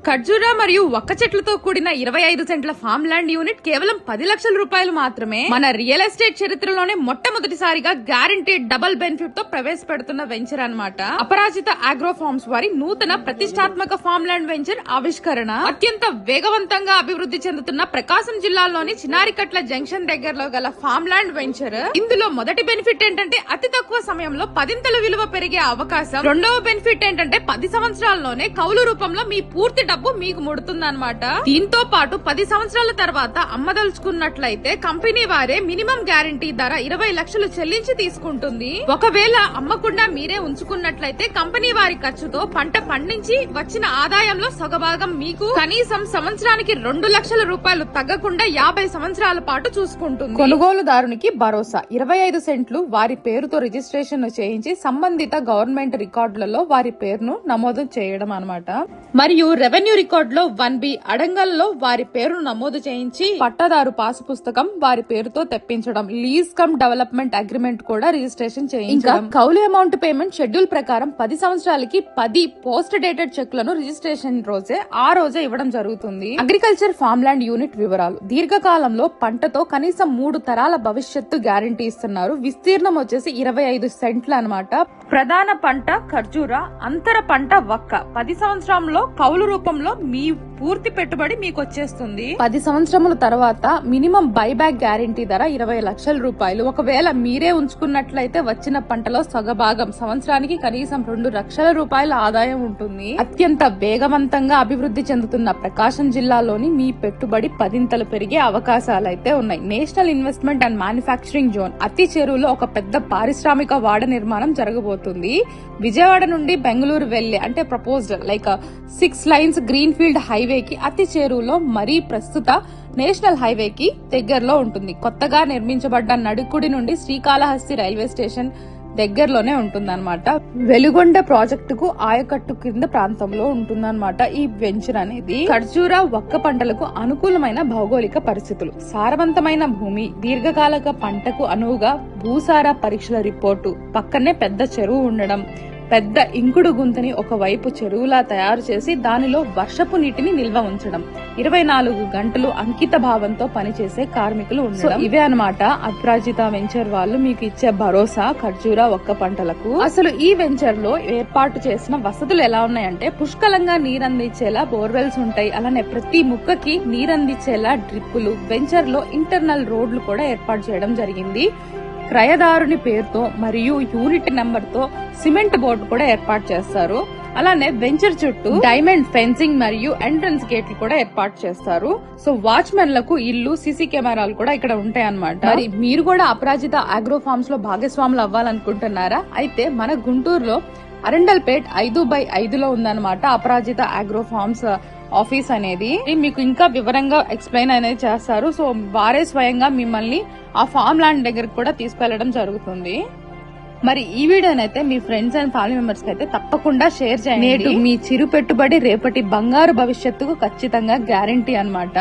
ఖర్జూరా మరియు ఒక్క చెట్లతో కూడిన 25 సెంట్ల ఫామ్ ల్యాండ్ యూనిట్ కేవలం 10 లక్షల రూపాయలు మాత్రమే మన రియల్ ఎస్టేట్ చరిత్రలోనే మొట్టమొదటిసారిగా గ్యారంటీడ్ డబుల్ బెనిఫిట్ తో ప్రవేశపెడుతున్న వెంచర్ అన్నమాట. అపరాజిత ఆగ్రో ఫార్మ్స్ వారి నూతన ప్రతిష్టాత్మక ఫామ్ ల్యాండ్ వెంచర్ ఆవిష్కరణ అత్యంత వేగవంతంగా అభివృద్ధి చెందుతున్న ప్రకాశం జిల్లాలోని చినారికట్ల జంక్షన్ దగ్గరలో గల ఫామ్ ల్యాండ్ వెంచర్. ఇందులో మొదటి బెనిఫిట్ ఏంటంటే అతి తక్కువ సమయంలో 10ంతల విలువ పెరిగే అవకాశం. రెండవ బెనిఫిట్ ఏంటంటే 10 సంవత్సరాల్లోనే కౌలు రూపంలో మీ పూర్తి డబ్బు మీకు ముడుతుందన్నమాట. దీంతో పాటు 10 సంవత్సరాల తర్వాత అమ్మదలుచుకున్నట్లయితే కంపెనీ వారే మినిమం గ్యారంటీ ధర 20 లక్షలు చెల్లించి తీసుకుంటుంది. ఒకవేళ అమ్మకుండా మీరే ఉంచుకున్నట్లయితే కంపెనీ వారి ఖర్చుతో పంట పండించి వచ్చిన ఆదాయంలో సగభాగం మీకు కనీసం సంవత్సరానికి 2 లక్షల రూపాయలు తగ్గకుండా 50 సంవత్సరాల పాటు చూసుకుంటుంది. కొనుగోలుదారునికి భరోసా 25 సెంట్లు వారి పేరుతో రిజిస్ట్రేషన్ చేయించి సంబంధిత గవర్నమెంట్ రికార్డులలో వారి పేరును నమోదు చేయడం అన్నమాట. మరియు రెవెన్యూ రికార్డ్ లో 1B అడంగల్లో వారి పేరును నమోదు చేయించి పట్టాదారు పాసు పుస్తకం వారి పేరుతో తెప్పించడం. లీజ్ కమ్ డెవలప్మెంట్ అగ్రిమెంట్ కూడా రిజిస్ట్రేషన్ చేయించడం. కౌలు అమౌంట్ పేమెంట్ షెడ్యూల్ ప్రకారం 10 సంవత్సరాలకి 10 పోస్ట్ డేటెడ్ చెక్లను రిజిస్ట్రేషన్ రోజే ఇవ్వడం జరుగుతుంది. అగ్రికల్చర్ ఫామ్ ల్యాండ్ యూనిట్ వివరాలు. దీర్ఘకాలంలో పంటతో కనీసం 3 తరాల భవిష్యత్తు గ్యారంటీ ఇస్తున్నారు. విస్తీర్ణం వచ్చేసి 25 సెంట్లు అన్నమాట. ప్రధాన పంట ఖర్జూరా, అంతర పంట వక్క. 10 సంవత్సరంలో కౌలు రూపంలో మీ పూర్తి పెట్టుబడి మీకు వచ్చేస్తుంది. 10 సంవత్సరముల తర్వాత మినిమం బైబ్యాక్ గ్యారంటీ ధర 20 లక్షల రూపాయలు. ఒకవేళ మీరే ఉంచుకున్నట్లయితే వచ్చిన పంటలో సగభాగం సంవత్సరానికి కనీసం 2 లక్షల రూపాయల ఆదాయం ఉంటుంది. అత్యంత వేగవంతంగా అభివృద్ధి చెందుతున్న ప్రకాశం జిల్లాలోని మీ పెట్టుబడి 10ంతలు పెరిగే అవకాశాలైతే ఉన్నాయి. National investment and manufacturing zone అతి చెరువులో ఒక పెద్ద పారిశ్రామిక వాడ నిర్మాణం జరగబోతుంది. విజయవాడ నుండి బెంగళూరు వెళ్లే అంటే ప్రపోజ్డ్ 6 లైన్స్ గ్రీన్ ఫీల్డ్ హైవేకి అతి చేరువలో మరీ ప్రస్తుత నేషనల్ హైవేకి దగ్గరలో ఉంటుంది. కొత్తగా నిర్మించబడ్డ నడుకుడి నుండి శ్రీకాళహస్తి రైల్వే స్టేషన్ దగ్గరలోనే ఉంటుందన్నమాట. వెలుగొండ ప్రాజెక్టుకు ఆయకట్టు కింద ప్రాంతంలో ఉంటుందన్నమాట ఈ వెంచర్ అనేది. ఖర్జూరా ఒక్క పంటలకు అనుకూలమైన భౌగోళిక పరిస్థితులు, సారవంతమైన భూమి, దీర్ఘకాలిక పంటకు అనువుగా భూసార పరీక్షల రిపోర్టు, పక్కనే పెద్ద చెరువు ఉండడం, పెద్ద ఇంకుడు గుంతని ఒకవైపు చెరువులా తయారు చేసి దానిలో వర్షపు నీటిని నిల్వ ఉంచడం, 24 గంటలు అంకిత భావంతో పనిచేసే కార్మికులు ఉండడం. ఇవే అన్నమాట అపరాజిత వెంచర్ వాళ్ళు మీకు ఇచ్చే భరోసా ఖర్జూరా ఒక్క పంటలకు. అసలు ఈ వెంచర్ లో ఏర్పాటు చేసిన వసతులు ఎలా ఉన్నాయంటే పుష్కలంగా నీరందించేలా బోర్వెల్స్ ఉంటాయి. అలానే ప్రతి ముక్కకి నీరందించేలా డ్రిప్పులు, వెంచర్ లో ఇంటర్నల్ రోడ్లు కూడా ఏర్పాటు చేయడం జరిగింది. క్రయదారుని పేరుతో మరియు యూనిట్ నెంబర్ తో సిమెంట్ బోర్డు కూడా ఏర్పాటు చేస్తారు. అలానే వెంచర్ చుట్టూ డైమండ్ ఫెన్సింగ్ మరియు ఎంట్రన్స్ గేట్లు కూడా ఏర్పాటు చేస్తారు. సో వాచ్మెన్లకు ఇల్లు, సీసీ కెమెరాలు కూడా ఇక్కడ ఉంటాయి అన్నమాట. మరి మీరు కూడా అపరాజిత ఆగ్రో ఫార్మ్స్ లో భాగస్వాములు అవ్వాలనుకుంటున్నారా? అయితే మన గుంటూరులో అరండల్పేట్ 5/5లో ఉందన్నమాట అపరాజిత ఆగ్రో ఫార్మ్స్ ఆఫీస్ అనేది. మీకు ఇంకా వివరంగా ఎక్స్ప్లెయిన్ అనేది చేస్తారు. సో వారే స్వయంగా మిమ్మల్ని ఆ ఫామ్ ల్యాండ్ దగ్గరకు కూడా తీసుకెళ్లడం జరుగుతుంది. మరి ఈ వీడియోనైతే మీ ఫ్రెండ్స్ అండ్ ఫ్యామిలీ మెంబర్స్ కి అయితే తప్పకుండా షేర్ చేయండి. నేడు మీ చిరు పెట్టుబడి రేపటి బంగారు భవిష్యత్తుకు ఖచ్చితంగా గ్యారంటీ అన్నమాట.